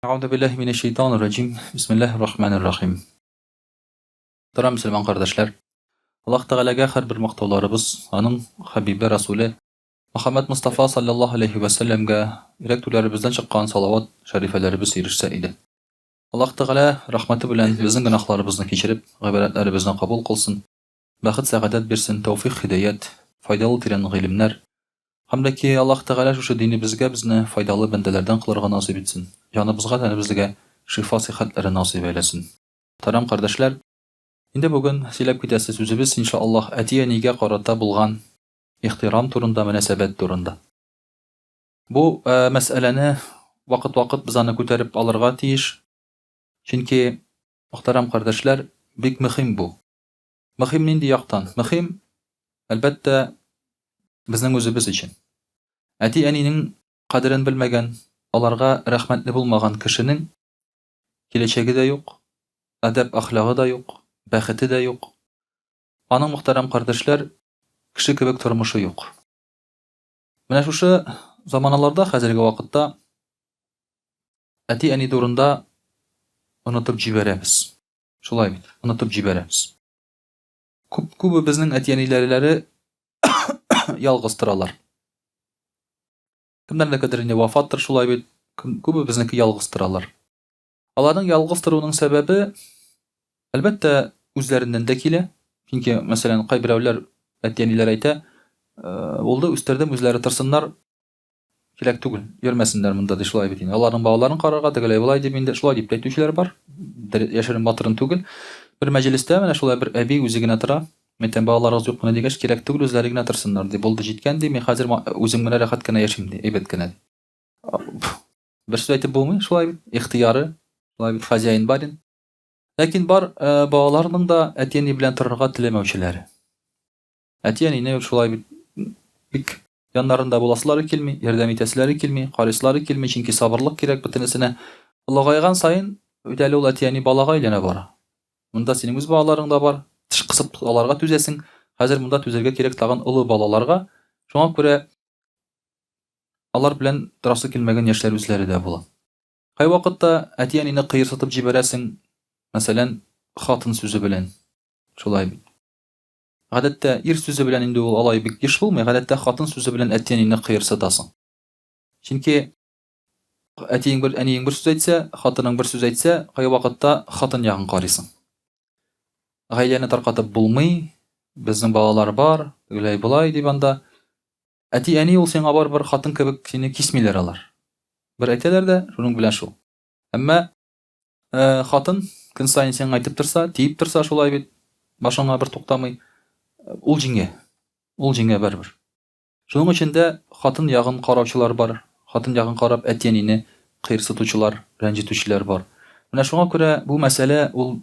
Euzu billahi mineşşeytanirracim. Bismillahirrahmanirrahim. Muhterem Müslüman kardeşler, Allah Teala'ga her bir maqtovlarыбыз, aның Habibi Rasuli Muhammed Mustafa sallallahu aleyhi ve sellem'ge yürekleribizden çıkan salavat şerifelerimiz erişse idi. Allah Teala rahmeti bilen bizning günahlarыбызны kechirib, g'ayratlarimizni qabul qilsin, baxt saadet bersin, tawfiq hidayet, faydalı tiren ilimler. Hamdaki Allah Teala şu dini bizni faydalı bendelerden kılırga nasip etsin. Canımızga tenimizge şifa sıhhatleri nasip eylesin. Muhterem kardeşler, indi bugün silep kitesi sözümüz inşallah etiyeniga qarata bulgan ihtiram turunda, münasebet turunda. Bu meseleni vakit biz аны көтәреп алырга тиеш. Çünkü muhterem kardeşler, bik mühim bu. Mühim nindi яктан? Mühim elbette bizning özübüz için. Әти-әнинең кадерен белмәгән, аларга рәхмәтле булмаган кешенең киләчәге дә юк, әдәп әхлагы да юк, бәхете дә юк. Аның мөхтәрәм кардәшләр, кеше кебек тормышы юк. Менә шушы заманаларда, хәзерге вакытта әти-әни турында онытып җибәрәбез. Шулай бит, онытып җибәрәбез. Күбе безнең әти-әниләре ялгыз торалар. Кемнәрдә кадерне вафаттыр, шулай бит, күбе безнеке ялгыз торалар. Аларның ялгыз торуның сәбәбе әлбәттә үзләреннән дә килә. Чөнки, мәсәлән, кайберәүләр әти-әниләр әйтә, булды үстердем, үзләре торсыннар, кирәк түгел, йөрмәсеннәр монда ди, шулай бит. Аларның балаларын карарга тегеләй булай дип инде шулай дип әйтүчеләр бар. Яшерен батырын түгел. Бер мәҗлестә менә шулай бер әби үзе генә тора. Мәтән балаларыгыз юк менә дигәч, кирәк түгел, үзләре генә торсыннар ди. Булды җиткән ди, мин хәзер үзем генә рәхәт кенә яшим ди, әйбәт кенә ди. Бер сүз әйтеп булмый, шулай бит, ихтыяры, шулай бит, хозяин барин. Ләкин бар балаларның да әти-әни белән торырга теләмәүчеләре. Әти-әнине шулай бит бик яннарында буласылары килми, ярдәм итәселәре килми, карыслары килми, чөнки сабырлык кирәк бөтенесенә. Улыгайган сайын үтәле ул әти-әни балага әйләнә бара. Монда синең үз балаларың да бар. Тыш кысып аларга түзәсең. Хәзер монда түзәргә кирәк тагын улы балаларга. Шуңа күрә алар белән торасы килмәгән яшьләр үзләре дә була. Кай вакытта әти-әнине кыерсытып җибәрәсең, мәсәлән, хатын сүзе белән. Шулай бит. Гадәттә ир сүзе белән инде ул алай бик еш булмый, гадәттә хатын сүзе белән әти-әнине кыерсытасың. Чөнки әтиең бер, әниең бер сүз әйтсә, хатының бер сүз әйтсә, кай вакытта хатын ягын карыйсың. Гаиләне таркатып булмый, безнең балалар бар, тегеләй булай дип анда. Әти-әни ул сиңа бар бер хатын кебек сине кисмиләр алар. Бер әйтәләр дә, шуның белән шул. Әмма хатын көн сайын сиңа әйтеп торса, тиеп торса, шулай бит, башыңа бер туктамый, ул җиңә. Ул җиңә барбер. Шуның өчен дә хатын ягын караучылар бар. Хатын ягын карап әти-әнине кыерсытучылар, рәнҗетүчеләр бар. Менә шуңа күрә бу мәсьәлә ул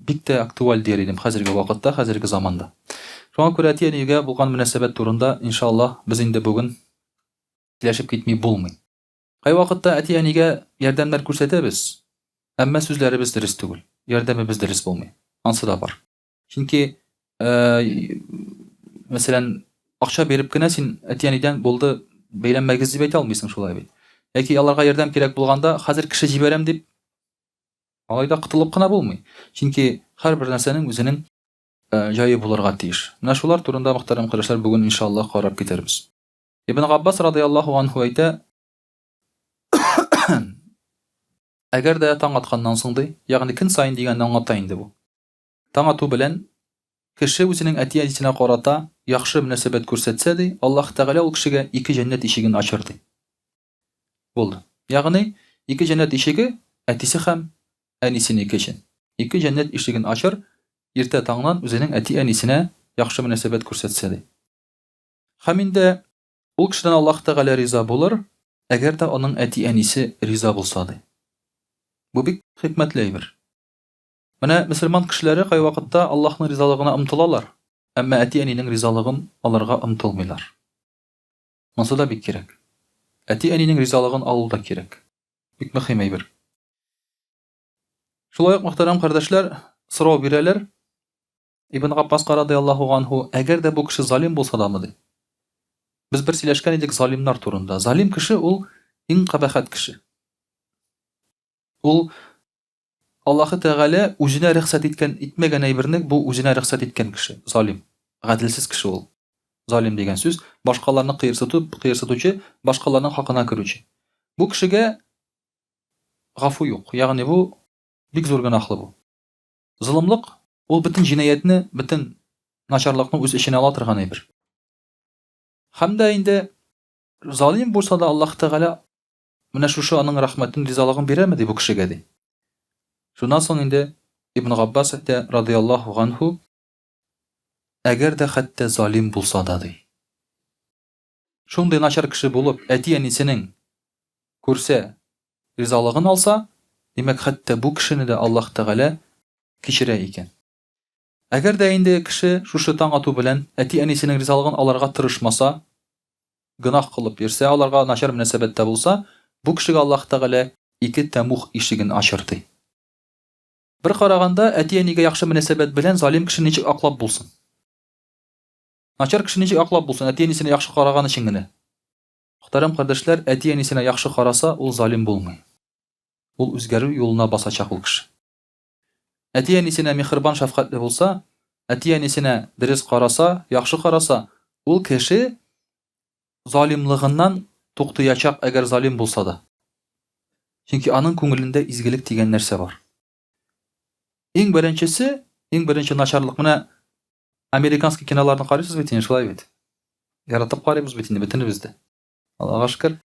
бик тә актуаль дияр идем хәзерге вакытта, хәзерге заманда. Шуңа күрә әти-әнигә булган мөнәсәбәт турында иншаллах без инде бүген сөйләшеп китми булмый. Кай вакытта әти-әнигә ярдәмнәр күрсәтәбез, әмма сүзләребез дөрес түгел, ярдәмебез дөрес булмый. Ансы да бар. Чөнки мәсәлән, акча биреп кенә син әти-әнидән булды бәйләнмәгез дип әйтә алмыйсың, шулай бит. Яки аларга ярдәм кирәк булганда, хәзер кеше җибәрәм дип алайда кытылып кына булмый. Чөнки һәрбер нәрсәнең үзенең җае булырга тиеш. Менә шулар турында мөхтәрәм кардәшләр бүген иншаллах карап китербез. Ибн Габбас радиллаһу анһу әйтә: Әгәр дә таң атканнан соң ди, ягъни көн сайын дигәнне аңлата инде бу. Таң ату белән кеше үзенең әти-әнисенә карата яхшы мөнәсәбәт күрсәтсә ди, Аллаһ Тәгалә ул кешегә ике җәннәт ишеген ачыр ди. Булды. Ягъни ике җәннәт ишеге әтисе һәм әнисенеке өчен. Ике җәннәт ишеген ачыр, иртә таңнан үзенең әти-әнисенә яхшы мөнәсәбәт күрсәтсә ди. Һәм инде ул кешедән Аллаһ Тәгалә риза булыр, әгәр дә аның әти-әнисе риза булса ди. Бу бик хикмәтле әйбер. Менә мөселман кешеләре кай вакытта Аллаһның ризалыгына омтылалар, әмма әти-әнинең ризалыгын аларга омтылмыйлар. Монсы да бик кирәк. Әти-әнинең ризалыгын алу да кирәк. Бик мөһим әйбер. Шулай ук мөхтәрәм кардәшләр, сорау бирәләр. Ибн Габбас радиллаһу анһу, әгәр дә бу кеше залим булса да ди. Без бер сөйләшкән идек залимнар турында. Залим кеше ул иң кабахәт кеше. Ул Аллаһы Тәгалә үзенә рөхсәт итмәгән әйберне бу үзенә рөхсәт иткән кеше, залим. Гаделсез кеше ул. Залим дигән сүз башкаларны кыерсытучы, башкаларның хакына керүче. Бу кешегә гафу юк. Ягъни бу бик зур гөнаһлы бу. Золымлык ул бөтен җинаятьне, бөтен начарлыкны үз эченә ала торган әйбер. Һәм дә инде залим булса да Аллаһ Тәгалә менә шушы аның рәхмәтен, ризалыгын бирәме ди бу кешегә ди. Шуннан соң инде Ибн Габбас әйтә радиллаһу анһу, әгәр дә хәтта залим булса да ди. Шундый начар кеше булып, әти-әнисенең күрсә, ризалыгын алса, димәк хәтта бу кешене дә Аллаһ Тәгалә кичерә икән. Әгәр дә инде кеше шушы таң ату белән әти-әнисенең ризалыгын алырга тырышмаса, гөнаһ кылып йөрсә, аларга начар мөнәсәбәттә булса, бу кешегә Аллаһ Тәгалә ике тәмух ишеген ачыр ди. Бер караганда, әти-әнигә яхшы мөнәсәбәт белән залим кеше ничек аклап булсын? Начар кеше ничек аклап булсын? Әти-әнисенә яхшы караган өчен генә. Мөхтәрәм кардәшләр, әти-әнисенә яхшы караса, ул залим булмый. Ул үзгәрү юлына басачак ул кеше. Әти-әнисенә мехрибан, шәфкатьле булса, әти-әнисенә дөрес караса, яхшы караса, ул кеше залимлыгыннан туктыячак, әгәр залим булса да. Чөнки аның күңелендә изгелек дигән нәрсә бар. Иң беренче начарлык менә американский киноларны карыйсыз бит, шулай бит. Яратып карыйбыз бит инде бөтенебез дә. Аллаһка шөкер.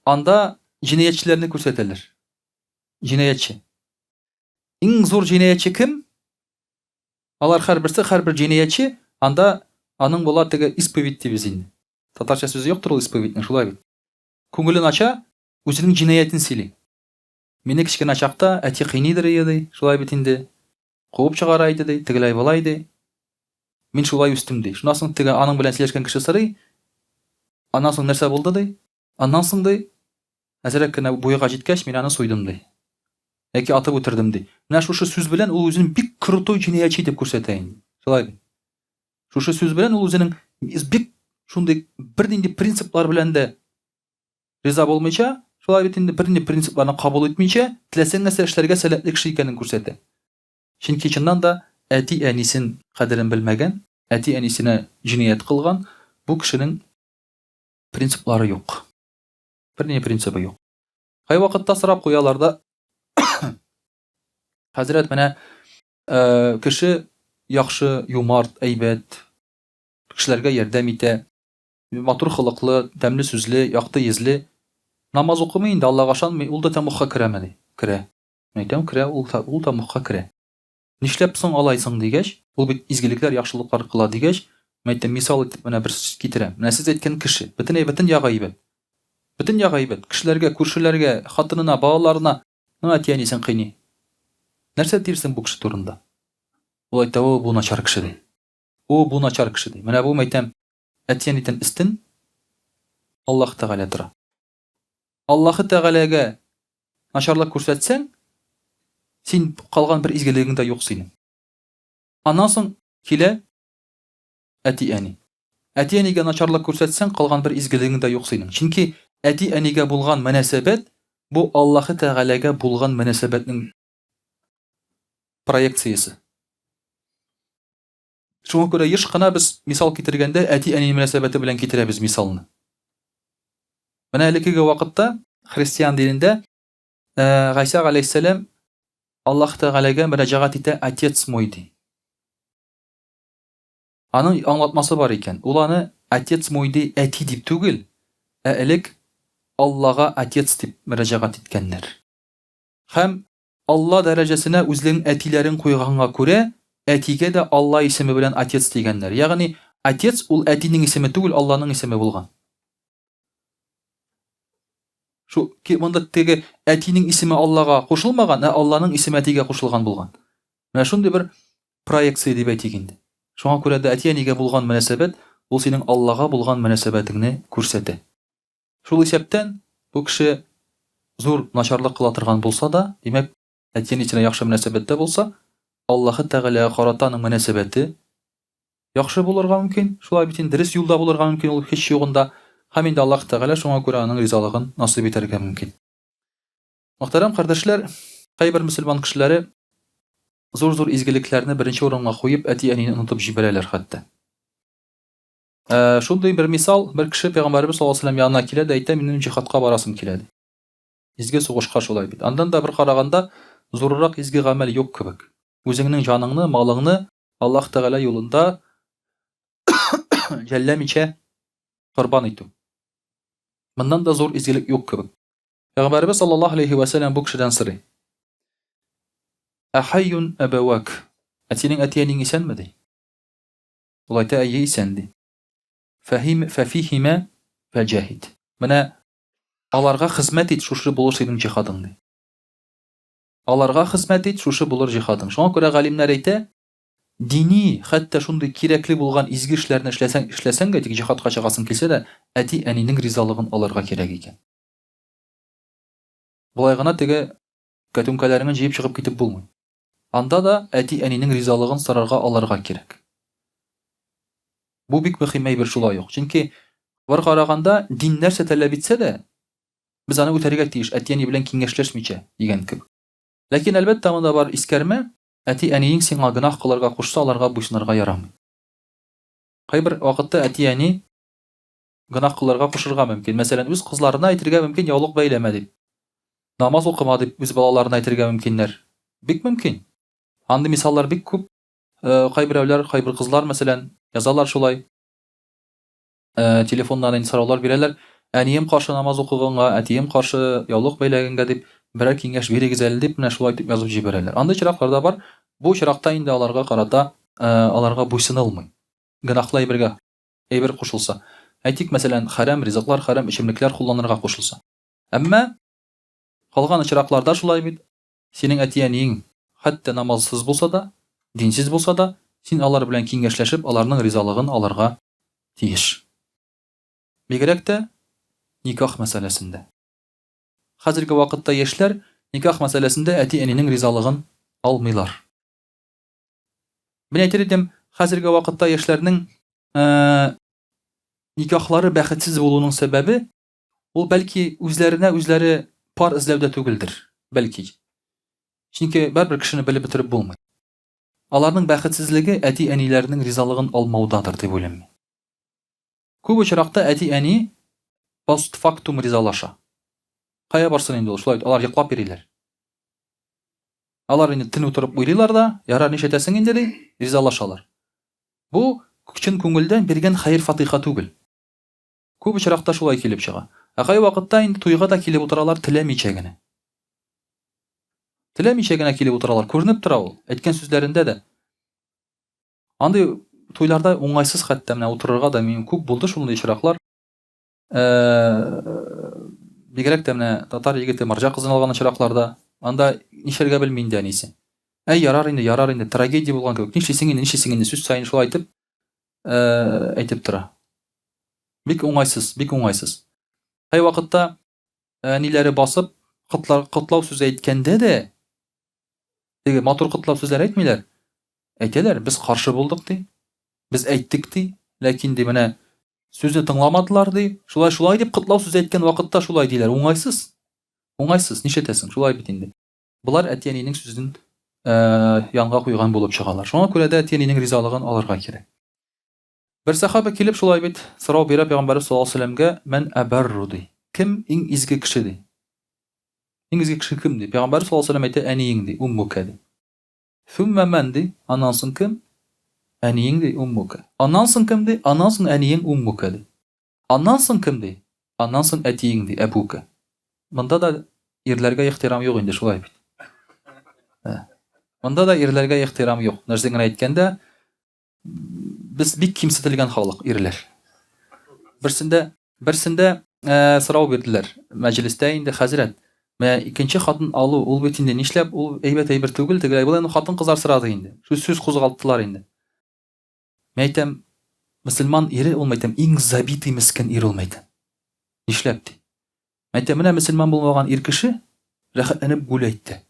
Анда җинаятьчеләрне күрсәтәләр. Җинаятьче. Иң зур җинаятьче кем? Алар һәрбер җинаятьче, анда аның була теге исповедь дибез инде. Татарча сүзе юктыр ул исповедьнең, шулай бит. Күңелен ача, үзенең җинаятен сөйли. Мине кичкенә чакта әти кыйныйдыр иде, шулай бит инде. Куып чыгара иде ди, тегеләй була иде. Мин шулай үстем ди. Шуннан соң теге аның белән сөйләшкән кеше сорый. Аннан соң нәрсә булды ди? Аннан соң ди, әзрәк кенә буйга җиткәч, мин аны суйдым ди. Яки атып үтердем ди. Менә шушы сүз белән ул үзен бик крутой җинаятьче дип күрсәтә инде. Шулай бит. Шушы сүз белән ул үзенең бик шундый бернинди принциплар белән дә риза булмыйча, шулай бит инде бернинди принципларны кабул итмичә, теләсәң нәрсә эшләргә сәләтле кеше икәнен күрсәтә. Чөнки чыннан да әти-әнисен кадерен белмәгән, әти-әнисенә җинаять кылган бу кешенең принциплары юк. Бернинди принципы юк. Кай вакытта сорап куялар да, хәзрәт, менә кеше яхшы, юмарт, әйбәт, кешеләргә ярдәм итә, матур хылыклы, тәмле сүзле, якты йөзле, намаз укымый инде, Аллага ышанмый, ул да тәмухка керәме ди? Керә. Әйтәм, керә, ул тәмухка керә. Нишләп соң алайсың дигәч, ул бит изгелекләр, яхшылыклар кыла дигәч, мәйтәм, мисал итеп менә бер сүз китерәм. Менә сез әйткән кеше, бөтен ягы әйбәт. Бөтен ягы әйбәт. Кешеләргә, күршеләргә, хатынына, балаларына, әти-әнисен кыйный. Нәрсә дирсең бу кеше турында? Ул әйтә, бу начар кеше ди. Бу начар кеше ди. Менә бу мәйтәм, әти-әнидән истин Аллаһ Тәгалә тора. Аллаһы Тәгаләгә начарлык күрсәтсәң, син калган бер изгелегең дә юк синең. Аннан соң килә әти-әни. Әти-әнигә начарлык күрсәтсәң, калган бер изгелегең дә юк синең. Чөнки әти-әнигә булган мөнәсәбәт бу Аллаһы Тәгаләгә булган мөнәсәбәтнең проекциясе. Шуңа күрә еш кына без мисал китергәндә әти-әни мөнәсәбәте белән китерәбез мисалны. Менә элекеге вакытта христиан динендә Гайса галәйһиссәлам Аллаһ Тәгаләгә мөрәҗәгать итә, отец мой ди. Аның аңлатмасы бар икән. Ул аны отец мой ди, әти дип түгел, элек Аллага отец дип мөрәҗәгать иткәннәр. Һәм Алла дәрәҗәсенә үзләренең әтиләрен куйганга күрә, әтигә дә Алла исеме белән отец дигәннәр. Ягъни отец ул әтинең исеме түгел, Алланың исеме булган. Шу монда теге әтинең исеме Аллага кушылмаган, Алланың исеме әтигә кушылган булган. Менә шундый бер проекция дип әйтик инде. Шуңа күрә дә әти-әнигә булган мөнәсәбәт ул синең Аллага булган мөнәсәбәтеңне күрсәтә. Шул исәптән бу кеше зур начарлык кыла торган булса да, димәк, әти-әнисенә яхшы мөнәсәбәттә булса, Аллаһы Тәгаләгә карата аның мөнәсәбәте яхшы булырга мөмкин. Шулай бит инде дөрес юлда булырга мөмкин, ул һич югында. Һәм инде Аллаһ Тәгалә шуңа күрә аның ризалыгын насыйп итәргә мөмкин. Мөхтәрәм кардәшләр, кайбер мөселман кешеләре зур-зур изгелекләрне беренче урынга куеп, әти-әнине онытып җибәрәләр хәтта. Шундый бер мисал, бер кеше Пәйгамбәрбез саллаллаһу алейһи ва сәлләм янына килә дә әйтә, минем җихадка барасым килә ди. Изге сугышка шулай бит. Андан да бер караганда зуррак изге гамәл юк кебек. Үзеңнең җаныңны, малыңны Аллаһ Тәгалә юлында җәлләмичә корбан итү. Моннан да зур изгелек юк кебек. Пәйгамбәрбез саллаллаһу алейһи ва сәлләм бу кешедән сорый. Ахайюн абавак. Әтинең әтиәнең исәнме ди? Ул әйтә, әйе исән ди. Фәфихима фәҗахид. Менә аларга хезмәт ит, шушы булыр синең җихадың ди. Аларга хезмәт ит, шушы булыр җихадың. Шуңа күрә галимнәр әйтә, дини, хәтта шундый кирәкле булган изге эшләрне эшләсәң дә, тик җихадка чыгасың килсә дә, әти-әнинең ризалыгын алырга кирәк икән. Булай гына теге көтүмкәләреңне җыеп чыгып китеп булмый. Анда да әти-әнинең ризалыгын сорарга алырга кирәк. Бу бик мөһим әйбер шулай ук. Чөнки бер караганда дин нәрсә таләп итсә дә, без аны үтәргә тиеш, әти-әни белән киңәшләшмичә дигән кебек. Ләкин әлбәттә монда бар искәрмә, әти-әнинең сиңа гынах кылырга кушса, аларга буйсынырга ярамый. Кайбер вакытта әти-әни гынах кылырга кушырга мөмкин. Мәсәлән, үз кызларына әйтергә мөмкин, яулык бәйләмә дип. Намаз укыма дип үз балаларына әйтергә мөмкиннәр. Бик мөмкин. Андый мисаллар бик күп. Кайберәүләр, кайбер кызлар мәсәлән, язалар шулай. Телефоннан инде сораулар бирәләр. Әнием каршы намаз укыганга, әтием каршы яулык бәйләгәнгә дип берәр киңәш бирегез әле дип, менә шулай дип язып җибәрәләр. Андый чираклар да бар. Бу чиракта инде аларга карата аларга буйсынылмый. Гынахлы әйбер кушылса. Әйтик, мәсәлән, харам ризыклар, харам эчемлекләр кулланырга кушылса. Әмма калган чиракларда шулай бит. Синең әти-әниең хәтта намазсыз булса да, динсез булса да, син алар белән киңәшләшеп, аларның ризалыгын алырга тиеш. Бигрәк тә никах мәсьәләсендә. Хәзерге вакытта яшьләр никах мәсьәләсендә әти-әнинең ризалыгын алмыйлар. Мен әйтер идем, хәзерге вакытта яшьләрнең никахлары бәхетсез булуының сәбәбе ул бәлки үзләре пар эзләүдә түгелдер, бәлки. Чөнки бер кешене белеп бетереп булмый. Аларның бәхетсезлеге әти-әниләрнең ризалыгын алмаудадыр дип уйлыйм. Күп очракта әти-әни постфактум ризалаша. Кая барсын инде ул, шулай алар йоклап йөриләр. Алар инде төн утырып уйлыйлар да, ярар нишәтәсең инде ди, ризалашалар. Бу чын күңелдән биргән хәйр фатиха түгел. Күп очракта шулай килеп чыга. Кай вакытта инде туйга да килеп утыралар теләмичә генә. Теләмичә генә килеп утыралар, күренеп тора ул. Әйткән сүзләрендә дә. Андый туйларда уңайсыз хәтта менә утырырга да мин күп булды шундый очраклар. Бигрәк тә менә татар егете марҗа кызын алган очракларда, анда нишәргә белми инде әнисе. Ярар инде, трагедия булган кебек. Нишлисең инде сүз сайын шулай әйтеп тора. Бик уңайсыз. Кай вакытта әниләре басып котлау сүз әйткәндә дә, теге матур котлау сүзләр әйтмиләр. Әйтәләр, без каршы булдык ди. Без әйттек ди, ләкин ди менә сүзне тыңламадылар ди. Шулай дип котлау сүз әйткән вакытта шулай диләр. Уңайсыз, нишәтәсең, шулай бит инде. Булар әти-әнинең сүзен янга куйган булып чыгалар. Шуңа күрә дә әти-әнинең ризалыгын алырга кирәк. Бер сахаба килеп шулай бит сорау бирә Пәйгамбәрбез саллаллаһу алейһи ва сәлләмгә, "Мен абарру" ди. Кем иң изге кеше ди? Иң изге кеше кем ди? Пәйгамбәрбез саллаллаһу алейһи ва сәлләм әйтә, "Әниең ди, уммука" ди. "Сумма мен" ди, аннан соң кем? Әниең ди, уммука. Аннан соң кем ди? Аннан соң әниең уммука ди. Аннан соң кем ди? Аннан соң әтиең ди, абука. Монда да ирләргә ихтирам юк инде, шулай бит. Монда да ирләргә ихтирам юк. Нәрсә генә әйткәндә, без бик кимсетелгән халык, ирләр. Берсендә сорау бирделәр. Мәҗлестә инде хәзрәт, менә икенче хатын алу, ул бит инде нишләп, ул әйбәт түгел, тегеләй булган хатын кызар сорады инде. Сүз кузгалттылар инде. Мен әйтәм, мөселман ире ул мәйтәм, иң забитый мискин ир ул мәйтәм. Нишләп ди? Мәйтәм, менә мөселман булмаган ир кеше рәхәтләнеп гүл әйтте.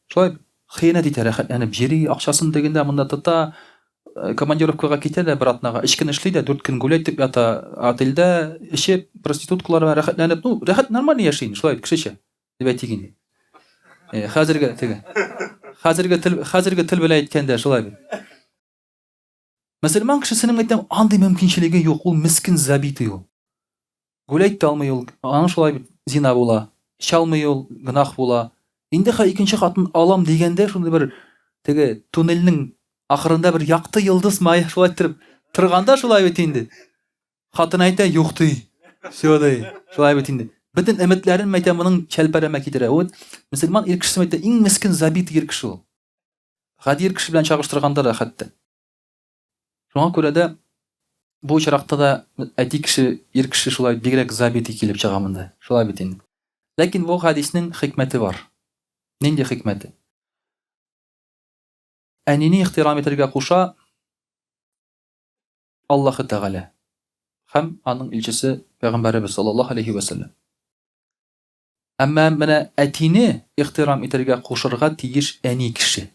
Шулай хыянәт итә, рәхәтләнеп җири, акчасын дигәндә монда тота, командировкага китә дә бер атнага, 3 көн эшли дә 4 көн гүл әйтеп ята, отельдә эшеп, проституткалар белән рәхәтләнеп, рәхәт нормаль яши, шулай кешечә дип әйтик инде. Хәзерге тел белән әйткәндә шулай бит. Мөселман кешесенең әйтәм андый мөмкинчелеге юк, ул мискин забитый ул. Гүләйт тә алмый ул, аны шулай бит зина була, чалмый ул, гынах була. Инде икенче хатын алам дигәндә шундый бер теге туннельнең ахырында бер якты йолдыз мае шулай торганда шулай бит инде. Хатын әйтә юк ди. Шулай бит инде. Бөтен өметләрен әйтә моның чәлпәрәмә китерә. Ул мөселман ир кешесе әйтә иң мискин забитый ир кеше ул. Гади ир кеше белән чагыштырганда да хәтта. Шуңа күрә дә бу очракта да әти кеше, ир кеше шулай бигрәк забитый килеп чыга монда. Шулай бит инде. Ләкин бу хадиснең хикмәте бар. Нинди хикмәте? Әнине ихтирам итәргә куша Аллаһ Тәгалә һәм аның илчесе Пәйгамбәрбез саллаллаһу алейхи ва саллям. Әмма менә әтине ихтирам итәргә кушырга тиеш әни кеше.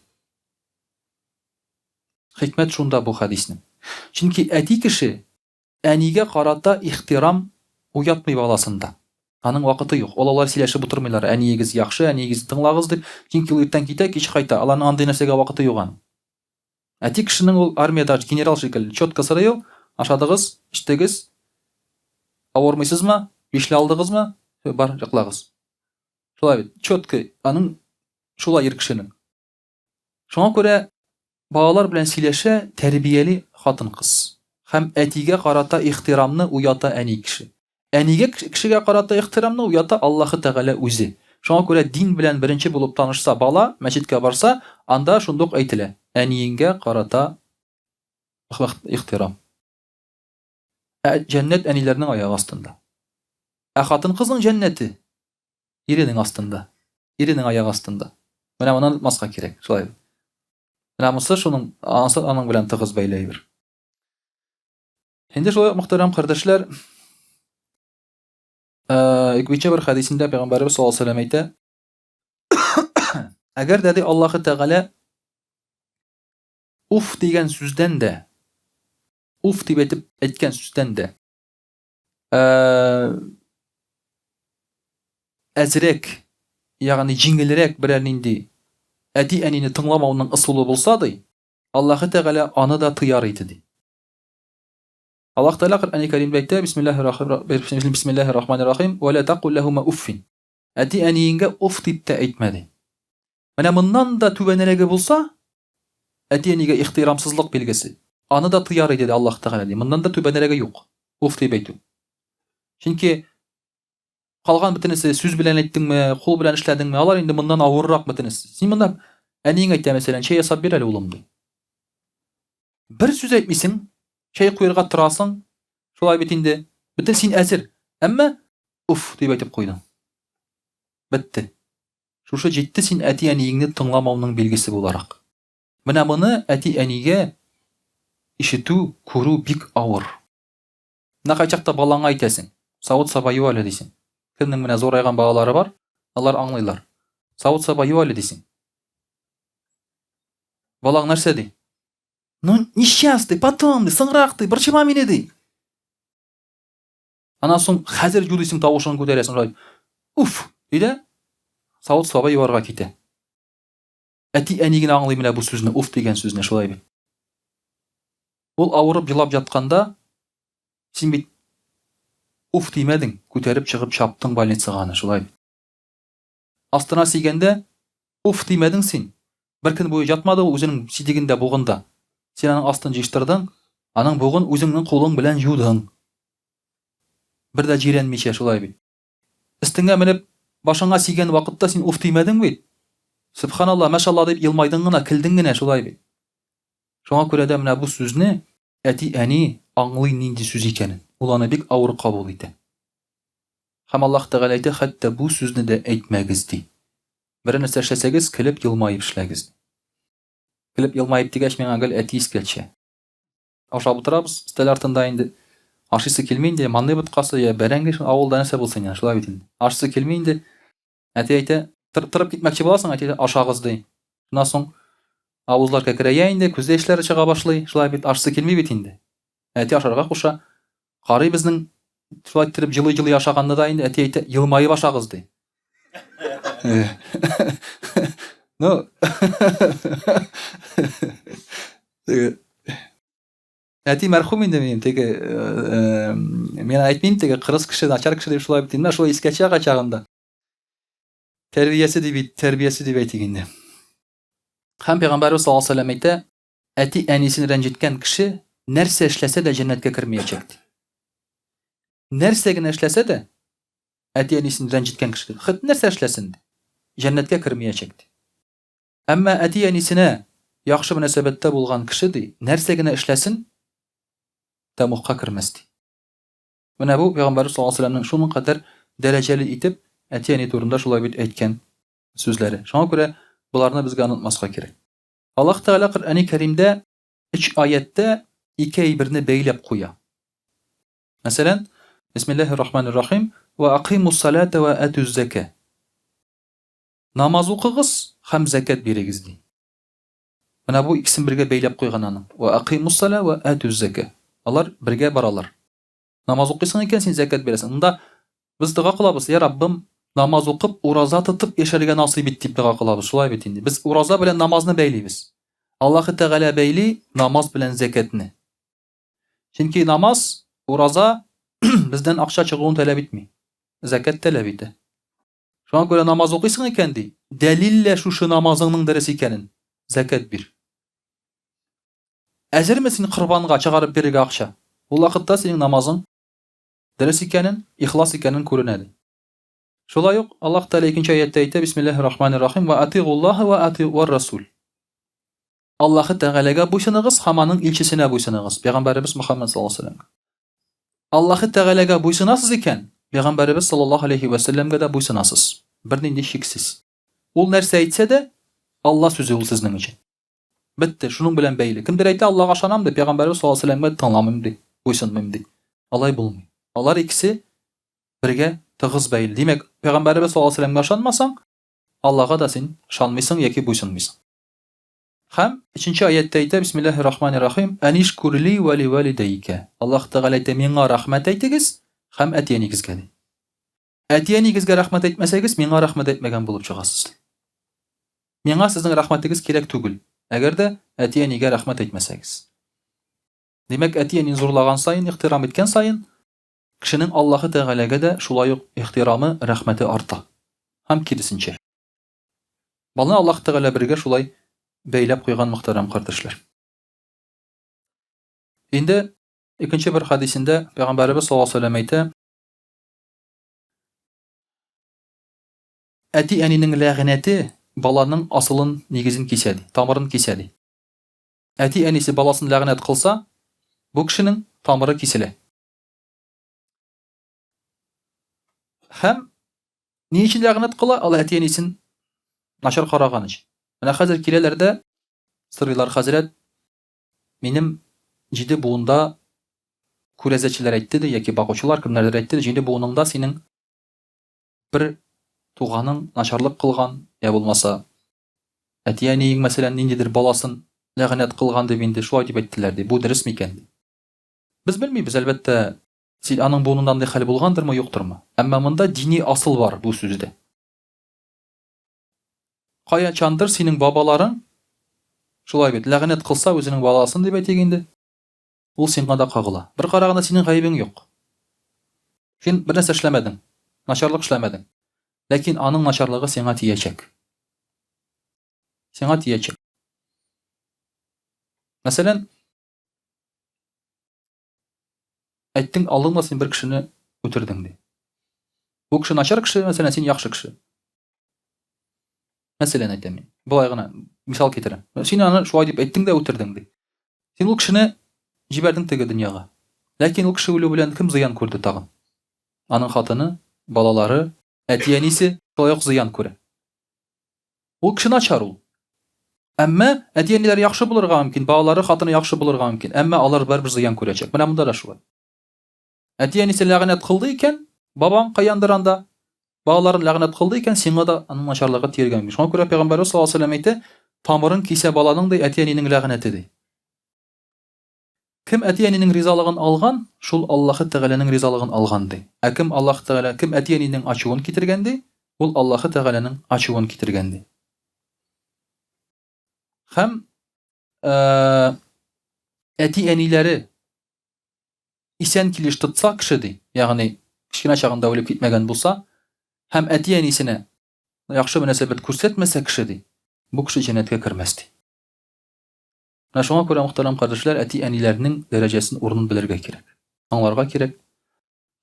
Хикмәт шунда бу хадисның. Чөнки әти кеше әнигә карата ихтирам уятмый баласында. Аның вакыты юк. Алар сөйләшеп утырмыйлар. Әниегез яхшы, әниегез тыңлагыз дип. Чөнки ул иртән китә, кич кайта. Аларның андый нәрсәгә вакыты юк аның. Әти кешенең ул армиядә генерал шикелле чётка сырый, ашадыгыз, иштегез, авырмыйсызмы, бишле алдыгызмы, бар җаклагыз. Шулай бит, чётка аның шулай ир кешенең. Шуңа күрә балалар белән сөйләшә тәрбияле хатын-кыз. Һәм әтигә карата ихтирамны уята әни кеше. Әнигә кешегә карата ихтирамны уята Аллаһ Тәгалә үзе. Шуңа күрә дин белән беренче булып танышса бала, мәчеткә барса, анда шундук әйтелә. Әниеңгә карата ихтирам. Җәннәт әниләрнең аяк астында. Хатын-кызның җәннәте иренең астында. Иренең аяк астында. Менә моны маска кирәк, шулай. Менә монысы шуның аның белән тыгыз бәйләйбер. Инде шулай мөхтәрәм кардәшләр, икенче бер хадисендә Пәйгамбәрбез саллаллаһу алейһи ва сәллям әйтә: Әгәр дә Аллаһ Тәгалә уф дигән сүздән дә, уф дип әйткән сүздән дә әзрәк, ягъни җиңелрәк берәр нинди әти-әнине тыңламауның ысулы булса ди, Аллаһ Тәгалә аны да тыяр иде ди. Аллаһ Тәгалә Коръән-и Кәримдә әйтә: Бисмиллаһир-рахманир-рахим, ва ла тaqul лахума уффин. Әти-әниеңгә уф дип тә әйтмәде. Менә моннан да түбәнрәге булса, әти-әнигә ихтирамсызлык билгесе. Аны да тыяр иде Аллаһ Тәгалә ди. Моннан да түбәнрәге юк. Уф дип әйтү. Чөнки калган бөтенесе сүз белән әйттеңме, кул белән эшләдеңме, алар инде моннан авыррак бөтенесе. Син монда әниеңә әйтә мәсәлән, чәй ясап бир әле улым ди. Бер сүз әйтмисең, чәй куярга торасың, шулай бит инде. Бөтен син әзер. Әмма уф дип әйтеп куйдың. Бетте. Шушы җитте син әти-әниеңне тыңламауның билгесе буларак. Менә моны әти-әнигә ишетү, күрү бик авыр. Нәкъ чакта балаңа әйтәсең, савыт сабаю әле дисең. Кемнең менә зорайган балалары бар, алар аңлыйлар. Савыт сабаю әле дисең. Балаң нәрсә ди? Ну, несчастный, потом ди, соңрак ди, борчыма мине ди. Ана соң хәзер юлыйсың тавышын күтәрәсең, шулай. Уф, диде. Савыт сабай юарга китә. Әти-әнигене аңлый менә бу сүзне, уф дигән сүзне, шулай бит. Ул авырып елап жатканда, син бит уф димәдең, күтәреп чыгып чаптың больницага аны, шулай. Астына сигәндә уф димәдең син. Бер көн буе жатмады ул үзенең сидигендә бугында. Син аның астын җыштырдың, аның бугын үзеңнең кулың белән юдың. Бер дә җирәнмичә, шулай бит. Өстеңә менеп башыңа сигән вакытта син уф димәдең бит. Субханалла, машалла дип елмайдың гына, килдең генә, шулай бит. Шуңа күрә дә менә бу сүзне әти-әни аңлый нинди сүз икәнен. Ул аны бик авыр кабул итә. Һәм Аллаһ Тәгалә әйтә, хәтта бу сүзне дә әйтмәгез ди. Бер нәрсә эшләсәгез, килеп елмаеп эшләгез. Килеп елмаеп дигәч, миңа гел әти искәчә. Ашап утырабыз, стел артында инде. Ашыйсы килми инде, манный буткасы, я бәрәңге авылда нәрсә булсын инде, шулай бит инде. Ашыйсы килми инде. Әти әйтә, тырып китмәкче буласың, әти әйтә, ашагыз ди. Шуннан соң авызлар кәкрәя инде, күз яшьләре чыга башлый, шулай бит, ашыйсы килми бит инде. Әти ашарга куша. Карый безнең шулай итеп җылый-җылый ашаганны да инде әти әйтә, елмаеп ашагыз ди. Ну, әти мәрхүм инде минем теге мен әйтмим теге кырыс кеше начар кеше дип шулай бит инде шулай искә чыга чагында. Тәрбиясе дип әйтик инде. Һәм Пәйгамбәрбез саллаллаһу алейһи ва сәллям әйтә, әти әнисен рәнҗеткән кеше нәрсә эшләсә дә җәннәткә кермәячәк. Нәрсә генә эшләсә дә әти әнисен рәнҗеткән кеше хит нәрсә эшләсен җәннәткә кермәячәк. Әмма әти әнисенә яхшы мөнәсәбәттә булган кеше ди, нәрсә генә эшләсен тәмугка кермәс ди. Менә бу Пәйгамбәрбез саллаллаһу алейһи ва сәллямның шуның кадәр дәрәҗәле итеп әти әни турында шулай бит әйткән сүзләре. Шуңа күрә буларны безгә онытмаска кирәк. Аллаһ Тәгалә Коръәни Кәримдә 3 аятта 2 әйберне бәйләп куя. Мәсәлән, Бисмиллаһир-рахманир-рахим ва акимус салата ва атуз зака. Намаз укыгыз һәм закат бирегез ди. Менә бу икесен бергә бәйләп куйган аның. Ва акимус сала ва атуз зака. Алар бергә баралар. Намаз укыйсың икән син закат бирәсең. Монда без дуга кылабыз, я Раббым, намаз укып, ураза тотып яшәргә насыйп ит дип дуга кылабыз. Шулай бит инде. Без ураза белән намазны бәйлибез. Аллаһ Тәгалә бәйли намаз белән закатны. Чөнки намаз, ураза бездән акча чыгуын таләп итми. Закат таләп итә. Шуңа күрә намаз укыйсың икән ди. Дәлиллә шушы намазыңның дөрес икәнен. Закат бир. Әзерме син корбанга чыгарып бирергә акча? Ул вакытта синең намазың дөрес икәнен, ихлас икәнен күренә. Шулай ук Аллаһ Тәгалә икенче аятта әйтә, Бисмиллаһир-рахманир-рахим ва атигуллаһа ва атигур расул. Аллаһ Тәгаләгә буйсыныгыз, һәм аның илчесенә буйсыныгыз. Пәйгамбәрбез Мөхәммәд саллаллаһу алейһи ва сәллям. Аллаһ Тәгаләгә буйсынасыз икән, Пәйгамбәрбез саллаллаһу алейһи ва сәллямгә дә буйсынасыз. Бернинди шиксез. Ул нәрсә әйтсә дә, Алла сүзе ул сезнең өчен. Бетте, шуның белән бәйле. Кемдер әйтә, Аллаһка ышанам дип, Пәйгамбәрбез саллаллаһу алейһи ва сәллямгә тыңламыйм ди, буйсынмыйм ди. Алай булмый. Алар икесе бергә тыгыз бәйле. Димәк, Пәйгамбәрбез саллаллаһу алейһи ва сәллямгә ышанмасаң, Аллаһка да син ышанмыйсың яки буйсынмыйсың. Һәм 3нче аятта әйтә, Бисмиллаһир-рахманир-рахим, анишкурли ва ли валидайка. Аллаһ Тәгалә әйтә, миңа рәхмәт әйтегез һәм әти-әнигезгә ди. Әти-әнигезгә рәхмәт әйтмәсәгез, миңа рәхмәт әйтмәгән булып чыгасыз. Миңа сезнең рәхмәтегез кирәк түгел. Әгәр дә әти-әнигә рәхмәт әйтмәсәгез. Димәк, әти-әнин зурлаган сайын, ихтирам иткән сайын, кешенең Аллаһ Тәгаләгә дә шулай ук ихтирамы, рәхмәте арта. Һәм киресенчә. Баны Аллаһ Тәгалә бергә шулай бәйләп куйган мөхтәрәм кардәшләр. Инде икенче бер хадисендә Пәйгамбәрбез саллаллаһу алейһи ва сәллям әйтә, әти-әнинең ләгънәте баланың асылын, нигезен кисә ди, тамырын кисә ди. Әти-әнисе баласын ләгънәт кылса, бу кешенең тамыры киселә. Һәм ни өчен ләгънәт кыла? Ал әти-әнисен начар караган өчен. Менә хәзер киләләр дә сырыйлар, хәзрәт, минем 7 буында күрәзәчеләр әйтте ди, яки багучылар кемнәрдер әйтте ди, 7 буыныңда синең бер туганың начарлык кылган, я булмаса әти-әниең мәсәлән ниндидер баласын ләгънәт кылган дип инде шулай дип әйттеләр ди. Бу дөрес микән ди? Без белмибез, әлбәттә, син аның буынында андый хәл булгандырмы, юктырмы? Әмма монда дини асыл бар бу сүздә. Каячандыр синең бабаларың шулай бит ләгънәт кылса үзенең баласын дип әйтик инде. Ул сиңа да кагыла. Бер караганда синең гаебең юк. Син бер нәрсә эшләмәдең, начарлык эшләмәдең. Ләкин аның начарлыгы сиңа тиячәк. Сиңа тиячәк. Мәсәлән, әйттең, алдыңда син бер кешене үтердең ди. Бу кеше начар кеше, мәсәлән, син яхшы кеше. Мәсәлән әйтәм мин. Булай гына мисал китерәм. Син аны шулай дип әйттең дә үтердең ди. Син ул кешене җибәрдең теге дөньяга. Ләкин ул кеше үлү белән кем зыян күрде тагын? Аның хатыны, балалары, әти-әнисе шулай ук зыян күрә. Ул кеше начар ул. Әмма әти-әниләр яхшы булырга мөмкин, балалары, хатыны яхшы булырга мөмкин. Әмма алар барыбер зыян күрәчәк. Менә монда да шулай. Әти-әнисе ләгънәт кылды икән, бабаң каяндыр анда балаларын ләгънәт кылды икән, сиңа да аның начарлыгы тиергә мөмкин. Шуңа күрә Пәйгамбәрбез саллаллаһу алейһи ва сәллям әйтә, тамырын кисә баланың ди, әти-әнинең ләгънәте ди. Кем әти-әнинең ризалыгын алган, шул Аллаһ Тәгаләнең ризалыгын алган ди. Ә кем Аллаһ Тәгалә, кем әти-әнинең ачуын китергән ди, ул Аллаһ Тәгаләнең ачуын китергән ди. һәм әти-әниләре исән килеш тотса кеше ди, ягъни кечкенә чагында үлеп китмәгән булса, һәм әти-әнисенә яхшы мөнәсәбәт күрсәтмәсә кеше ди, бу кеше җәннәткә кермәс ди. Менә шуңа күрә, мөхтәрәм кардәшләр, әти-әниләрнең дәрәҗәсен, урынын белергә кирәк. Аңларга кирәк.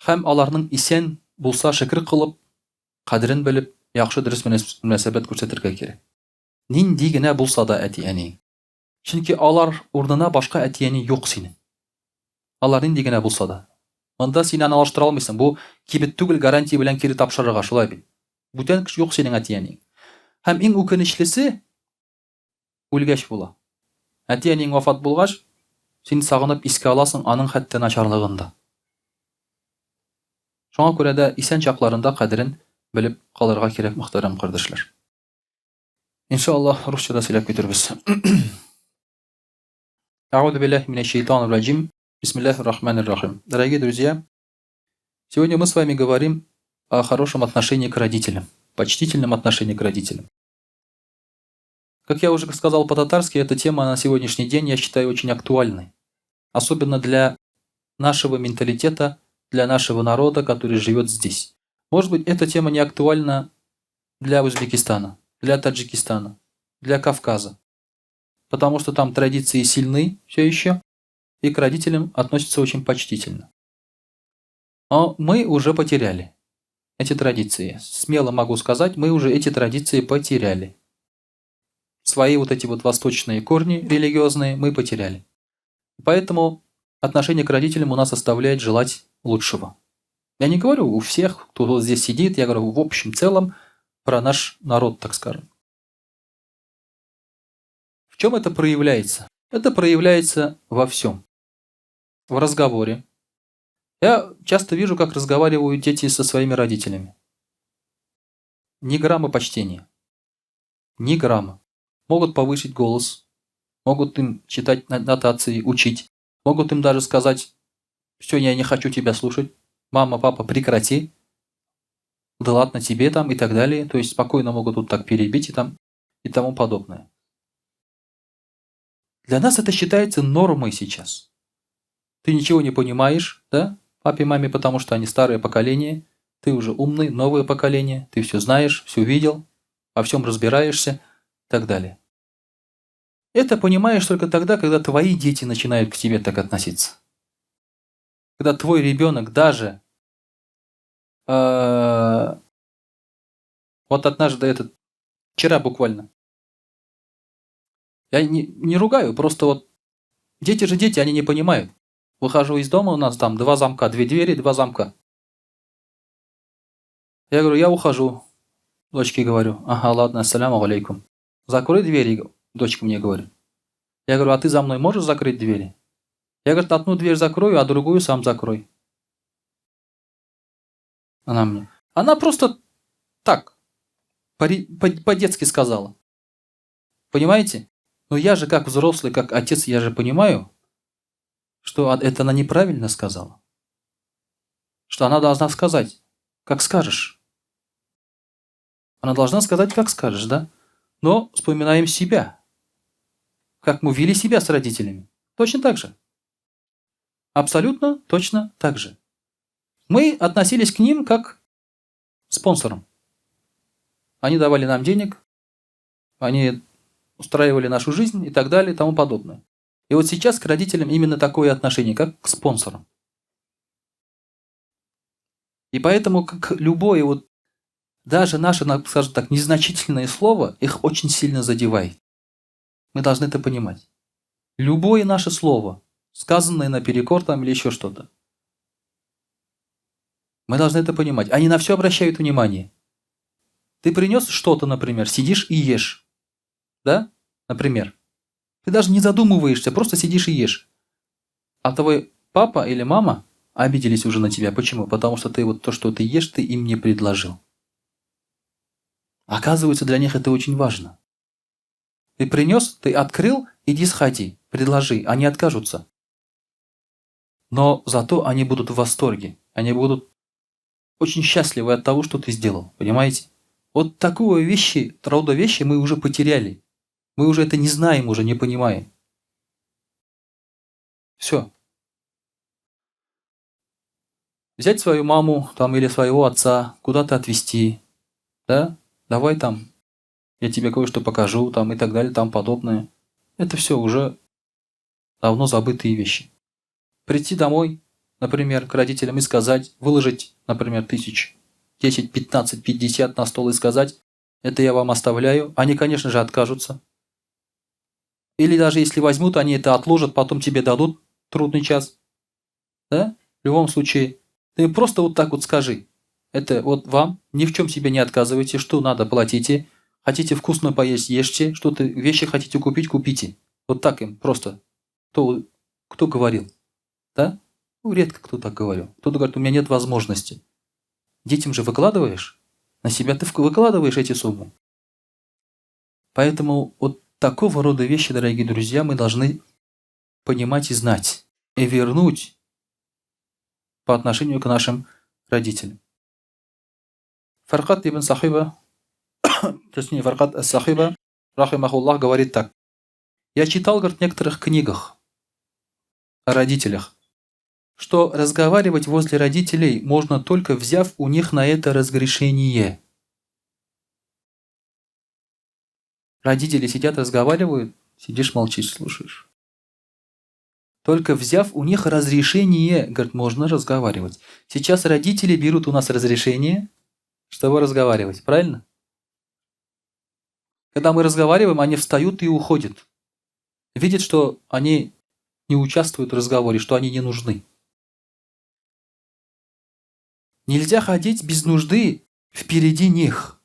Һәм аларның исән булса шөкр кылып, кадерен белеп, яхшы дөрес мөнәсәбәт күрсәтергә кирәк. Нинди генә булса да әти-әни. Чөнки алар урынына башка әти-әни юк синең. Алар нинди генә булса да. Монда син аны алыштыра алмыйсың. Бу кибет түгел, гарантия белән кире тапшырырга, шулай бит. Бүтән кеше юк синең әти-әни. Һәм иң үкенечлесе үлгәч була. Әти-әниң вафат булгач, син сагынып искә аласың аның хәтта начарлыгын да. Шуңа күрә дә исән чакларында кадерен белеп калырга кирәк, мөхтәрәм кардәшләр. Иншаллах, русчада сөйләп китербез. А'удhu billahi минаш шайтанир раджим. Бисмиллахир рахманир рахим. Дорогие друзья, сегодня мы с вами говорим о хорошем отношении к родителям, почтительном отношении к родителям. Как я уже сказал по-татарски, эта тема на сегодняшний день, я считаю, очень актуальной. Особенно для нашего менталитета, для нашего народа, который живет здесь. Может быть, эта тема не актуальна для Узбекистана, для Таджикистана, для Кавказа. Потому что там традиции сильны все еще, и к родителям относятся очень почтительно. Но мы уже потеряли эти традиции. Смело могу сказать, мы уже эти традиции потеряли. Свои вот эти вот восточные корни религиозные мы потеряли. Поэтому отношение к родителям у нас оставляет желать лучшего. Я не говорю у всех, кто вот здесь сидит, я говорю в общем целом про наш народ, так скажем. В чем это проявляется? Это проявляется во всем. В разговоре. Я часто вижу, как разговаривают дети со своими родителями. Ни грамма почтения. Ни грамма. Могут повысить голос, могут им читать нотации, учить, могут им даже сказать: все, я не хочу тебя слушать, мама, папа, прекрати, да ладно тебе там и так далее. То есть спокойно могут вот так перебить и тому подобное. Для нас это считается нормой сейчас. Ты ничего не понимаешь, да, папе, маме, потому что они старое поколение, ты уже умный, новое поколение, ты все знаешь, все видел, во всем разбираешься и так далее. Это понимаешь только тогда, когда твои дети начинают к тебе так относиться. Когда твой ребенок даже вот однажды вчера буквально, я не ругаю, просто вот дети же дети, они не понимают. Выхожу из дома, у нас там 2 замка, 2 двери, 2 замка. Я говорю, я ухожу. Дочке говорю, ага, ладно, ассаляму алейкум. Закрой двери, дочка мне говорит. Я говорю, а ты за мной можешь закрыть двери? Я, говорит, одну дверь закрою, а другую сам закрой. Она мне. Она просто так, по-детски сказала. Понимаете? Но я же как взрослый, как отец, я же понимаю, что это она неправильно сказала. Что она должна сказать, как скажешь. Она должна сказать, как скажешь, да? Но вспоминаем себя. Как мы вели себя с родителями. Точно так же. Абсолютно точно так же. Мы относились к ним как к спонсорам. Они давали нам денег, они устраивали нашу жизнь и так далее и тому подобное. И вот сейчас к родителям именно такое отношение, как к спонсорам. И поэтому как любое вот, даже наше, скажем так, незначительное слово их очень сильно задевает. Мы должны это понимать. Любое наше слово, сказанное наперекор там или еще что-то, мы должны это понимать. Они на все обращают внимание. Ты принес что-то, например, сидишь и ешь. Да? Например. Ты даже не задумываешься, просто сидишь и ешь. А твой папа или мама обиделись уже на тебя. Почему? Потому что ты вот то, что ты ешь, ты им не предложил. Оказывается, для них это очень важно. Ты принес, ты открыл, иди сходи, предложи, они откажутся. Но зато они будут в восторге, они будут очень счастливы от того, что ты сделал, понимаете? Вот такую рода вещи мы уже потеряли. Мы уже это не знаем, уже не понимаем. Все. Взять свою маму там, или своего отца, куда-то отвезти, да? Давай там, я тебе кое-что покажу, там и так далее, там подобное. Это все уже давно забытые вещи. Прийти домой, например, к родителям и сказать, выложить, например, 1000, 10, 15, 50 на стол и сказать, это я вам оставляю. Они, конечно же, откажутся. Или даже если возьмут, они это отложат, потом тебе дадут трудный час. Да? В любом случае, ты просто вот так вот скажи. Это вот вам, ни в чем себе не отказывайте, что надо, платите. Хотите вкусно поесть, ешьте. Что-то, вещи хотите купить, купите. Вот так им просто. Кто говорил? Да? Ну, редко кто так говорил. Кто-то говорит, у меня нет возможности. Детям же выкладываешь. На себя ты выкладываешь эти суммы. Поэтому вот такого рода вещи, дорогие друзья, мы должны понимать и знать. И вернуть по отношению к нашим родителям. Фаркат ибн Сахиба, точнее Фаркат ас-Сахиба, рахимахуллах, говорит так. Я читал, говорит, в некоторых книгах о родителях, что разговаривать возле родителей можно только взяв у них на это разрешение. Родители сидят, разговаривают, сидишь, молчишь, слушаешь. Только взяв у них разрешение, говорит, можно разговаривать. Сейчас родители берут у нас разрешение, чтобы разговаривать, правильно? Когда мы разговариваем, они встают и уходят. Видят, что они не участвуют в разговоре, что они не нужны. Нельзя ходить без нужды впереди них,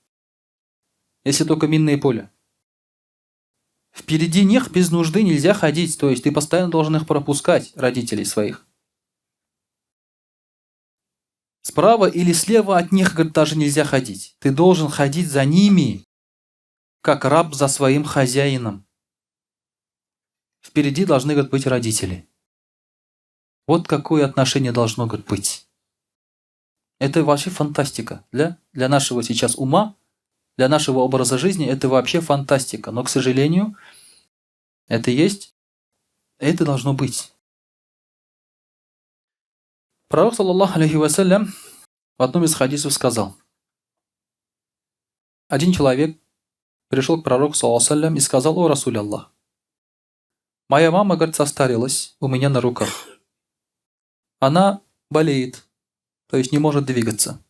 если только минное поле. Впереди них без нужды нельзя ходить, то есть ты постоянно должен их пропускать, родителей своих. Справа или слева от них, говорит, даже нельзя ходить. Ты должен ходить за ними, как раб за своим хозяином. Впереди должны, говорит, быть родители. Вот какое отношение должно, говорит, быть. Это вообще фантастика. Для нашего сейчас ума, для нашего образа жизни это вообще фантастика. Но, к сожалению, это есть, это должно быть. Пророк, саллаллаху алейхи вассалям, в одном из хадисов сказал. Один человек пришел к пророку, саллаллаху алейхи вассалям, и сказал: «О, Расуль Аллах, моя мама, говорит, состарилась у меня на руках. Она болеет, то есть не может двигаться.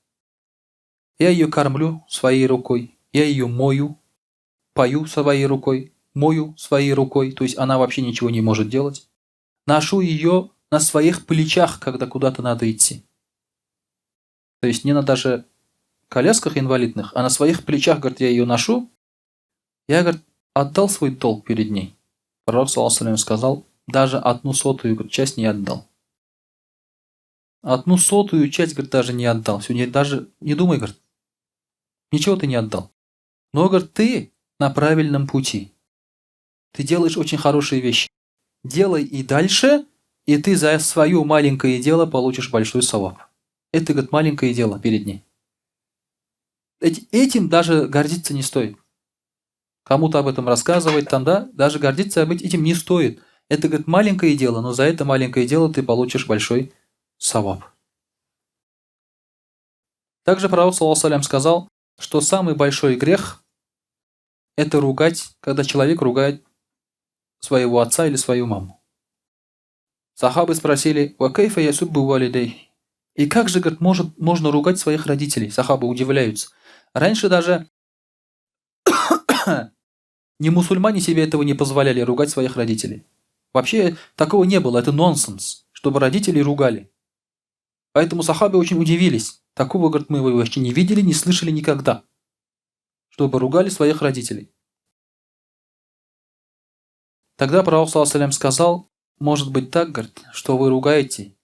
Я ее кормлю своей рукой, я ее мою, пою своей рукой, мою своей рукой, то есть она вообще ничего не может делать. Ношу ее на своих плечах, когда куда-то надо идти. То есть не на даже колясках инвалидных, а на своих плечах, говорит, я ее ношу. Я, говорит, отдал свой долг перед ней». Пророк, саллаллаху алейхи ва саллям, сказал: «Даже 1/100 часть не отдал». 1/100 часть, говорит, даже не отдал. Все, даже не думай, говорит, ничего ты не отдал. Но, говорит, ты на правильном пути. Ты делаешь очень хорошие вещи. Делай и дальше, и ты за свое маленькое дело получишь большой саваб. Это, говорит, маленькое дело перед ней. Этим даже гордиться не стоит. Кому-то об этом рассказывать там, да, даже гордиться этим не стоит. Это, говорит, маленькое дело, но за это маленькое дело ты получишь большой саваб. Также пророк, саллаллаху алейхи ва саллям, сказал, что самый большой грех – это ругать, когда человек ругает своего отца или свою маму. Сахабы спросили: «Ва кайфа ясуббу валидей?» И как же, говорит, можно ругать своих родителей? Сахабы удивляются. Раньше даже не мусульмане себе этого не позволяли, ругать своих родителей. Вообще такого не было, это нонсенс, чтобы родители ругали. Поэтому сахабы очень удивились. Такого, говорит, мы вообще не видели, не слышали никогда, чтобы ругали своих родителей. Тогда пророк, саллаллаху алейхи ва саллям, сказал: может быть так, говорит, что вы ругаете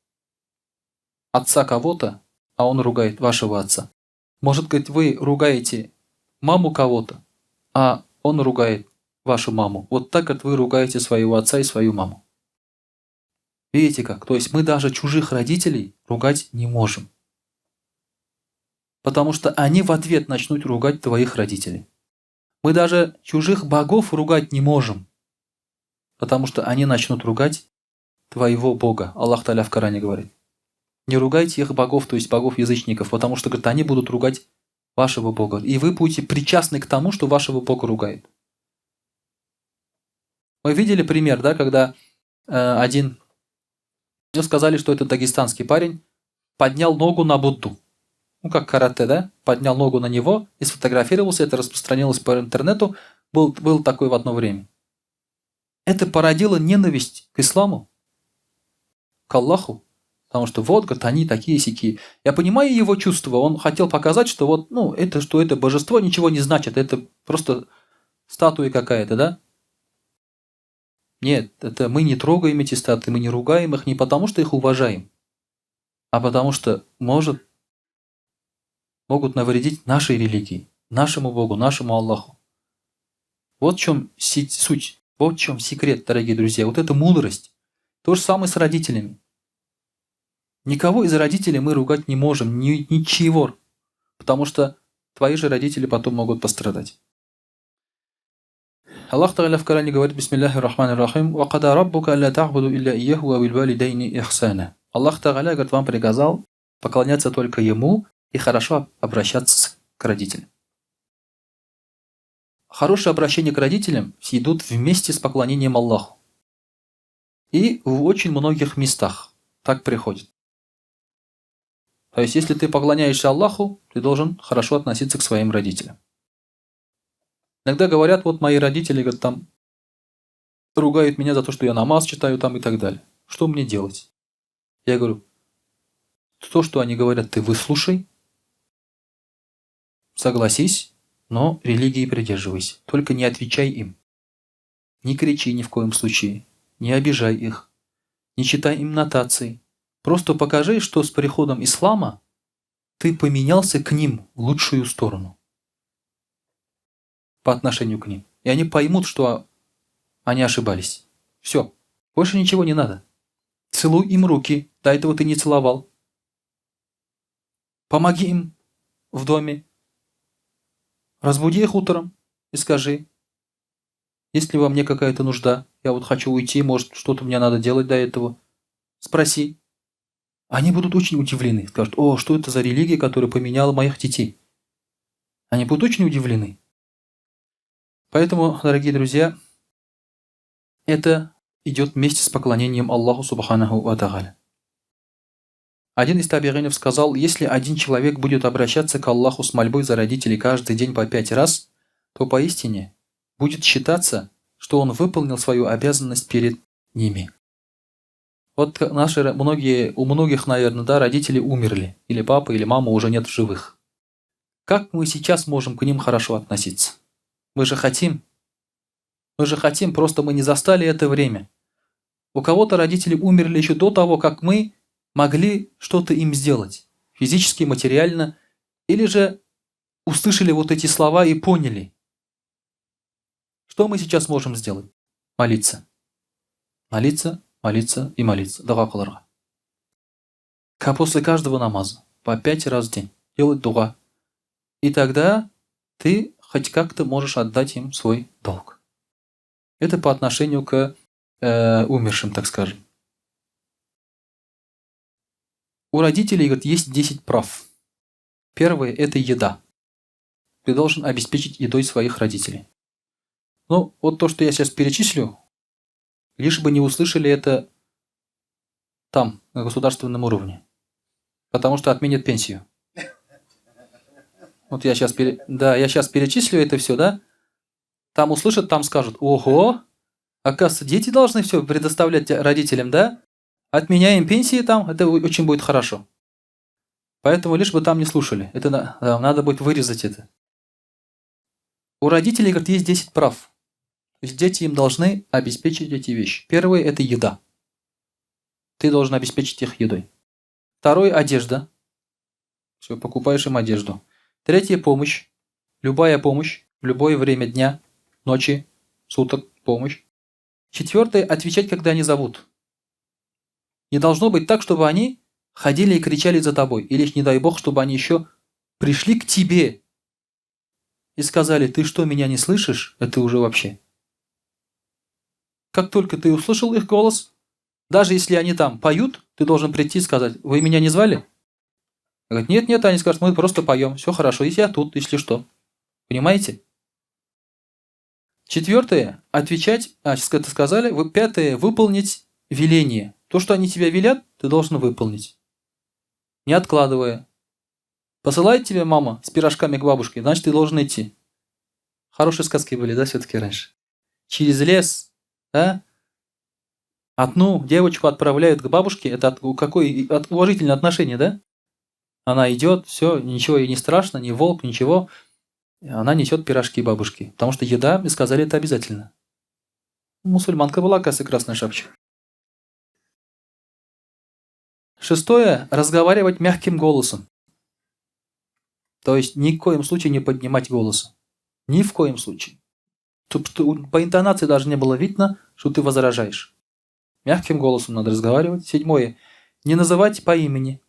отца кого-то, а он ругает вашего отца. Может, говорит, вы ругаете маму кого-то, а он ругает вашу маму. Вот так, говорит, вы ругаете своего отца и свою маму. Видите как? То есть мы даже чужих родителей ругать не можем. Потому что они в ответ начнут ругать твоих родителей. Мы даже чужих богов ругать не можем, потому что они начнут ругать твоего Бога. Аллах Та'аля в Коране говорит. Не ругайте их богов, то есть богов язычников, потому что, говорит, они будут ругать вашего Бога. И вы будете причастны к тому, что вашего Бога ругает. Мы видели пример, да, когда один, мне сказали, что это дагестанский парень, поднял ногу на Будду. Ну, как карате, да? Поднял ногу на него и сфотографировался, это распространилось по интернету, был такой в одно время. Это породило ненависть к исламу, к Аллаху, потому что вот, говорит, они такие-сякие. Я понимаю его чувства, он хотел показать, что вот, ну, это божество ничего не значит, это просто статуя какая-то, да? Нет, это мы не трогаем эти статуи, мы не ругаем их не потому, что их уважаем, а потому что могут навредить нашей религии, нашему Богу, нашему Аллаху. Вот в чем суть, вот в чем секрет, дорогие друзья, вот эта мудрость. То же самое с родителями. Никого из родителей мы ругать не можем, ничего, потому что твои же родители потом могут пострадать. Аллах Та'аля в Коране говорит: Бисмиллахи рахмани рахим, «Ва када раббука алла та'буду илля ияху ва бил валидайни ихсана». Аллах Та'аля, говорит, вам приказал поклоняться только Ему и хорошо обращаться к родителям. Хорошее обращение к родителям идут вместе с поклонением Аллаху. И в очень многих местах так приходит. То есть, если ты поклоняешься Аллаху, ты должен хорошо относиться к своим родителям. Иногда говорят, вот мои родители, говорят, там ругают меня за то, что я намаз читаю там и так далее. Что мне делать? Я говорю, то, что они говорят, ты выслушай, согласись, но религии придерживайся. Только не отвечай им. Не кричи ни в коем случае. Не обижай их. Не читай им нотации. Просто покажи, что с приходом ислама ты поменялся к ним в лучшую сторону. По отношению к ним. И они поймут, что они ошибались. Все. Больше ничего не надо. Целуй им руки. До этого ты не целовал. Помоги им в доме. Разбуди их утром и скажи: есть ли во мне какая-то нужда? Я вот хочу уйти, может, что-то мне надо делать до этого. Спроси. Они будут очень удивлены. Скажут: о, что это за религия, которая поменяла моих детей? Они будут очень удивлены. Поэтому, дорогие друзья, это идет вместе с поклонением Аллаху Субханаху ва Тааля. Один из табиинов сказал: если один человек будет обращаться к Аллаху с мольбой за родителей каждый день по 5 раз, то поистине будет считаться, что он выполнил свою обязанность перед ними. Вот у многих, наверное, да, родители умерли, или папа, или мама уже нет в живых. Как мы сейчас можем к ним хорошо относиться? Мы же хотим, просто мы не застали это время. У кого-то родители умерли еще до того, как мы могли что-то им сделать, физически, материально, или же услышали вот эти слова и поняли. Что мы сейчас можем сделать? Молиться. Молиться, молиться и молиться. Дуа кылырга. После каждого намаза, по 5 раз в день, делать дуа. И тогда ты хоть как-то можешь отдать им свой долг. Это по отношению к умершим, так скажем. У родителей, говорит, есть 10 прав. Первое – это еда. Ты должен обеспечить едой своих родителей. Ну, вот то, что я сейчас перечислю, лишь бы не услышали это там, на государственном уровне. Потому что отменят пенсию. Вот я сейчас перечислю это все, да? Там услышат, там скажут: ого, оказывается, дети должны все предоставлять родителям, да? Отменяем пенсии там, это очень будет хорошо. Поэтому лишь бы там не слушали. Это надо будет вырезать это. У родителей, говорит, есть 10 прав. То есть дети им должны обеспечить эти вещи. Первое – это еда. Ты должен обеспечить их едой. Второе – одежда. Все, покупаешь им одежду. Третье – помощь. Любая помощь. В любое время дня, ночи, суток помощь. Четвертое – отвечать, когда они зовут. Не должно быть так, чтобы они ходили и кричали за тобой. Или, не дай бог, чтобы они еще пришли к тебе. и сказали: ты что, меня не слышишь? Это уже вообще. Как только ты услышал их голос, даже если они там поют, ты должен прийти и сказать: вы меня не звали? Говорит: нет, нет, они скажут: мы просто поем, все хорошо, если я тут, если что. Понимаете? Четвертое, отвечать, это сказали. Пятое, выполнить веление. То, что они тебя велят, ты должен выполнить, не откладывая. Посылает тебя мама с пирожками к бабушке, значит, ты должен идти. Хорошие сказки были, да, все-таки раньше? Через лес, да? Одну девочку отправляют к бабушке, это какое уважительное отношение, да? Она идет, все, ничего ей не страшно, ни волк, ничего. Она несет пирожки бабушке, потому что еда, мне сказали, это обязательно. Мусульманка была, оказывается, красная шапочка. Шестое, разговаривать мягким голосом. То есть ни в коем случае не поднимать голоса. Ни в коем случае. По интонации даже не было видно, что ты возражаешь. Мягким голосом надо разговаривать. Седьмое, не называть по имени.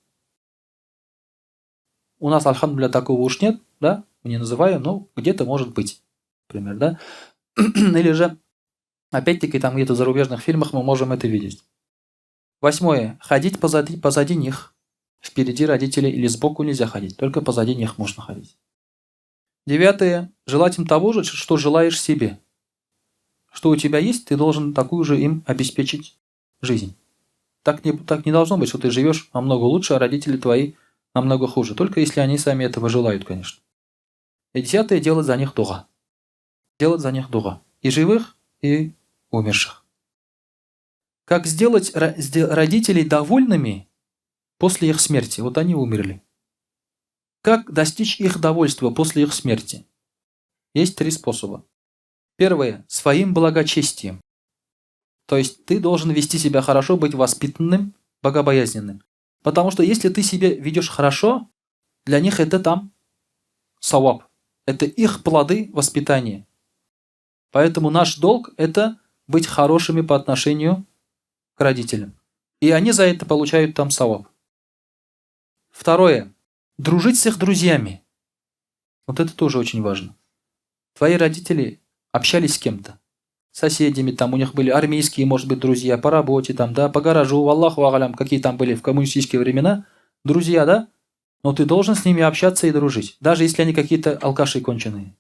У нас, альхамдулилля, такого уж нет, да? Мы не называем, но где-то может быть. Например, да? Или же, опять-таки, там где-то в зарубежных фильмах мы можем это видеть. Восьмое, ходить позади них. Впереди родителей или сбоку нельзя ходить, только позади них можно ходить. Девятое, желать им того же, что желаешь себе. Что у тебя есть, ты должен такую же им обеспечить жизнь. Так не должно быть, что ты живешь намного лучше, а родители твои намного хуже. Только если они сами этого желают, конечно. И десятое, делать за них дуга. Делать за них дуга. И живых, и умерших. Как сделать родителей довольными после их смерти? Вот они умерли. Как достичь их довольства после их смерти? Есть 3 способа. Первое – своим благочестием. То есть ты должен вести себя хорошо, быть воспитанным, богобоязненным. Потому что если ты себя ведешь хорошо, для них это там саваб. Это их плоды воспитания. Поэтому наш долг – это быть хорошими по отношению к родителям. И они за это получают там саваб. Второе. Дружить с их друзьями. Вот это тоже очень важно. Твои родители общались с кем-то. Соседями, там у них были армейские, может быть, друзья, по работе, там, да, по гаражу, Аллаху агалям, какие там были в коммунистические времена. Друзья, да? Но ты должен с ними общаться и дружить. Даже если они какие-то алкаши конченые.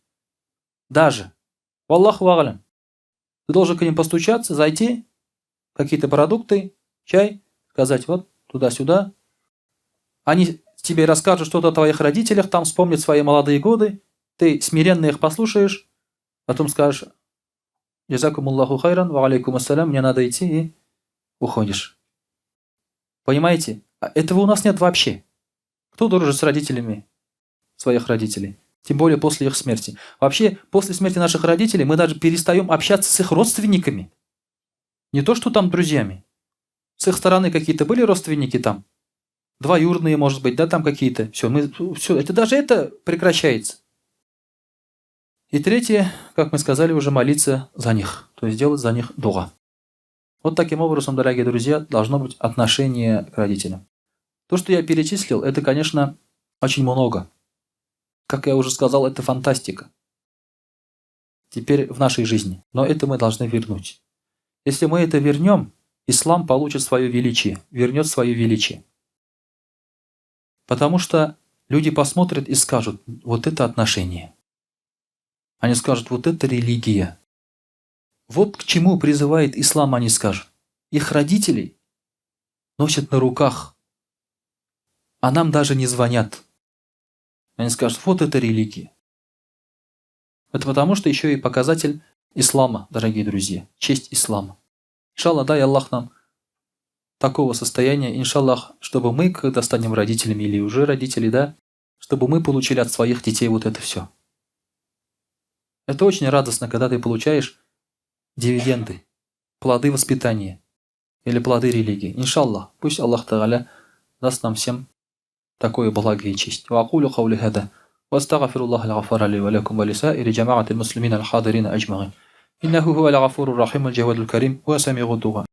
Даже. Аллаху агалям. Ты должен к ним постучаться, зайти, какие-то продукты, чай, сказать вот туда-сюда. Они тебе расскажут что-то о твоих родителях, там вспомнят свои молодые годы, ты смиренно их послушаешь, потом скажешь: «Джазакумуллаху хайран, ва алейкум ассалям, мне надо идти», и уходишь. Понимаете? Этого у нас нет вообще. Кто дружит с родителями своих родителей? Тем более после их смерти. Вообще, после смерти наших родителей мы даже перестаем общаться с их родственниками. Не то, что там друзьями. С их стороны какие-то были родственники там. Двоюродные, может быть, да, там какие-то. Все, это даже это прекращается. И третье, как мы сказали уже, молиться за них. То есть делать за них дуга. Вот таким образом, дорогие друзья, должно быть отношение к родителям. То, что я перечислил, это, конечно, очень много. Как я уже сказал, это фантастика. Теперь в нашей жизни. Но это мы должны вернуть. Если мы это вернем, ислам получит свое величие, вернет свое величие. Потому что люди посмотрят и скажут: вот это отношение. Они скажут: вот это религия. Вот к чему призывает ислам, они скажут. Их родителей носят на руках, а нам даже не звонят. Они скажут: вот это религия. Это потому, что еще и показатель ислама, дорогие друзья. Честь ислама. Иншаллах, дай Аллах нам такого состояния, иншаллах, чтобы мы, когда станем родителями или уже родители, да, чтобы мы получили от своих детей вот это все. Это очень радостно, когда ты получаешь дивиденды, плоды воспитания или плоды религии. Иншаллах, пусть Аллах Тааля даст нам всем такое благо и честь. وأقول قولي هذا وأستغفر الله الغفار لي ولكم ولسائر جماعة المسلمين الحاضرين أجمعين إنه هو الغفور الرحيم الجواد الكريم وسميع الدعاء.